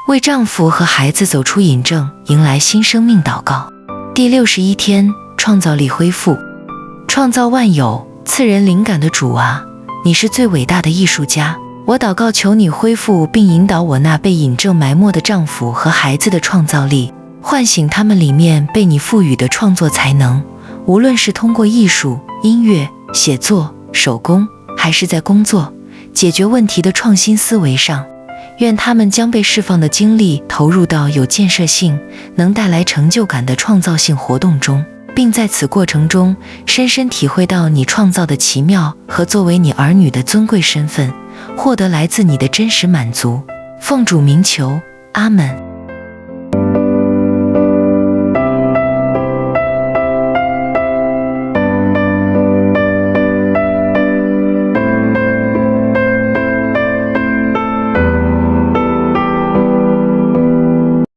为丈夫和孩子走出隐症，迎来新生命祷告。第61天，创造力恢复。创造万有、赐人灵感的主啊，你是最伟大的艺术家。我祷告求你恢复并引导我那被隐症埋没的丈夫和孩子的创造力，唤醒他们里面被你赋予的创作才能，无论是通过艺术、音乐、写作、手工，还是在工作、解决问题的创新思维上。愿他们将被释放的精力投入到有建设性、能带来成就感的创造性活动中，并在此过程中深深体会到你创造的奇妙和作为你儿女的尊贵身份，获得来自你的真实满足。奉主名求，阿们。